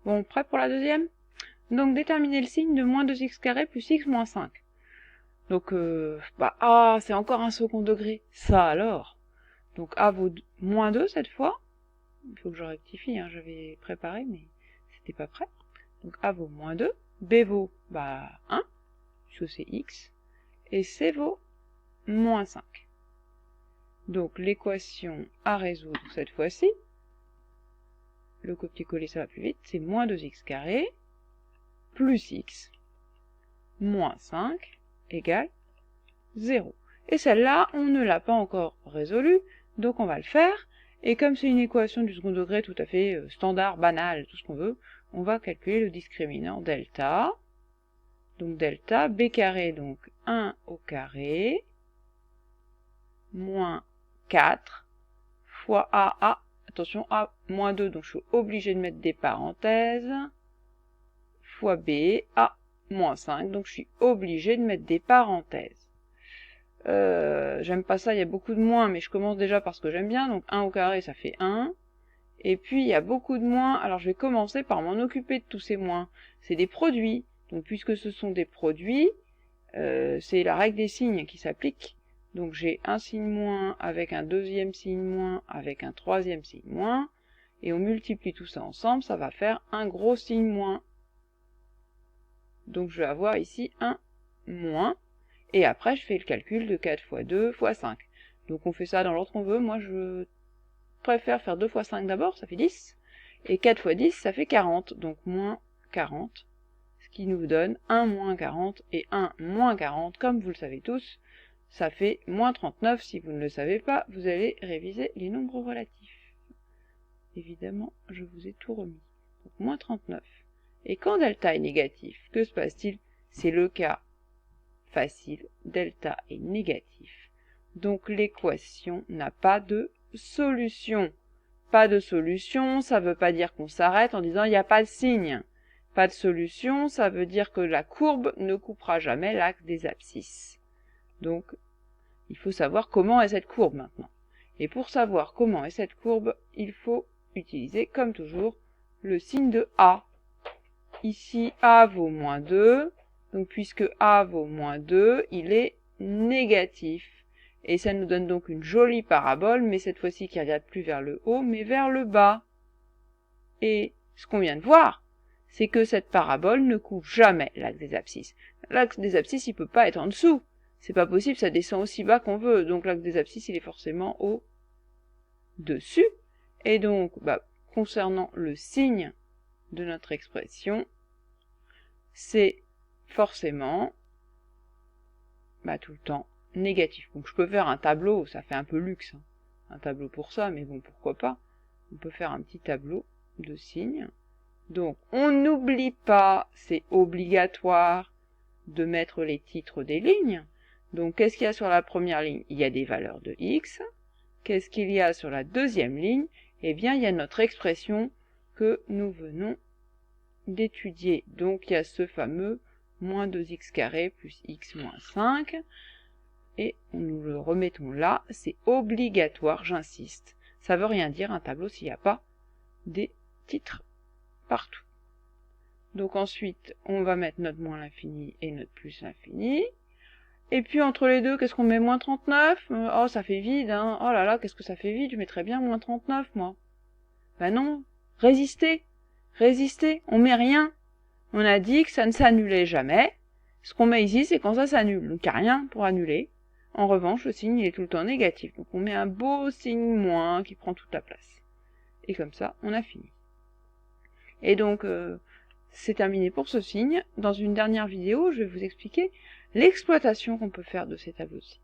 Bon, prêt pour la deuxième? Donc, déterminer le signe de moins 2x carré plus x moins 5. Donc, c'est encore un second degré. Ça alors. Donc, a vaut moins 2 cette fois. Il faut que je rectifie, hein, j'avais préparé, mais c'était pas prêt. Donc, a vaut moins 2. B vaut, 1, puisque c'est x. Et C vaut moins 5. Donc, l'équation à résoudre cette fois-ci, le copier-coller ça va plus vite, c'est moins 2x carré plus x moins 5 égale 0. Et celle-là, on ne l'a pas encore résolue, donc on va le faire. Et comme c'est une équation du second degré tout à fait standard, banale, tout ce qu'on veut, on va calculer le discriminant delta. Donc delta, b carré, donc 1 au carré, moins 4 fois a, attention, a moins 2, donc je suis obligé de mettre des parenthèses, fois b, a moins 5, donc je suis obligé de mettre des parenthèses. J'aime pas ça, il y a beaucoup de moins, mais je commence déjà par ce que j'aime bien, donc 1 au carré, ça fait 1. Et puis, il y a beaucoup de moins, alors je vais commencer par m'en occuper de tous ces moins. C'est des produits, donc puisque ce sont des produits, c'est la règle des signes qui s'applique. Donc j'ai un signe moins avec un deuxième signe moins avec un troisième signe moins, et on multiplie tout ça ensemble, ça va faire un gros signe moins. Donc je vais avoir ici un moins, et après je fais le calcul de 4 fois 2 fois 5. Donc on fait ça dans l'ordre qu'on veut, moi je préfère faire 2 fois 5 d'abord, ça fait 10, et 4 fois 10, ça fait 40, donc moins 40, ce qui nous donne 1 moins 40, et 1 moins 40, comme vous le savez tous, ça fait moins 39, si vous ne le savez pas, vous allez réviser les nombres relatifs. Évidemment, je vous ai tout remis. Donc moins 39. Et quand delta est négatif, que se passe-t-il? C'est le cas facile, delta est négatif. Donc l'équation n'a pas de solution. Pas de solution, ça ne veut pas dire qu'on s'arrête en disant il n'y a pas de signe. Pas de solution, ça veut dire que la courbe ne coupera jamais l'axe des abscisses. Donc, il faut savoir comment est cette courbe maintenant. Et pour savoir comment est cette courbe, il faut utiliser, comme toujours, le signe de A. Ici, A vaut moins 2. Donc, puisque A vaut moins 2, il est négatif. Et ça nous donne donc une jolie parabole, mais cette fois-ci qui ne regarde plus vers le haut, mais vers le bas. Et ce qu'on vient de voir, c'est que cette parabole ne coupe jamais l'axe des abscisses. L'axe des abscisses, il ne peut pas être en dessous. C'est pas possible, ça descend aussi bas qu'on veut. Donc l'axe des abscisses, il est forcément au dessus. Et donc, concernant le signe de notre expression, c'est forcément tout le temps négatif. Donc je peux faire un tableau, ça fait un peu luxe, hein, un tableau pour ça, mais bon, pourquoi pas. On peut faire un petit tableau de signes. Donc on n'oublie pas, c'est obligatoire, de mettre les titres des lignes. Donc qu'est-ce qu'il y a sur la première ligne? Il y a des valeurs de x. Qu'est-ce qu'il y a sur la deuxième ligne? Eh bien, il y a notre expression que nous venons d'étudier. Donc il y a ce fameux moins 2x carré plus x moins 5. Et nous le remettons là, c'est obligatoire, j'insiste. Ça veut rien dire un tableau s'il n'y a pas des titres partout. Donc ensuite, on va mettre notre moins l'infini et notre plus l'infini. Et puis entre les deux, qu'est-ce qu'on met? Moins 39? Oh, ça fait vide, hein. Oh là là, qu'est-ce que ça fait vide? Je mettrais bien moins 39, moi. Ben non, résistez. Résistez, on met rien. On a dit que ça ne s'annulait jamais. Ce qu'on met ici, c'est quand ça s'annule. Donc il n'y a rien pour annuler. En revanche, le signe, il est tout le temps négatif. Donc on met un beau signe moins qui prend toute la place. Et comme ça, on a fini. Et donc, c'est terminé pour ce signe. Dans une dernière vidéo, je vais vous expliquer l'exploitation qu'on peut faire de ces tableaux-ci.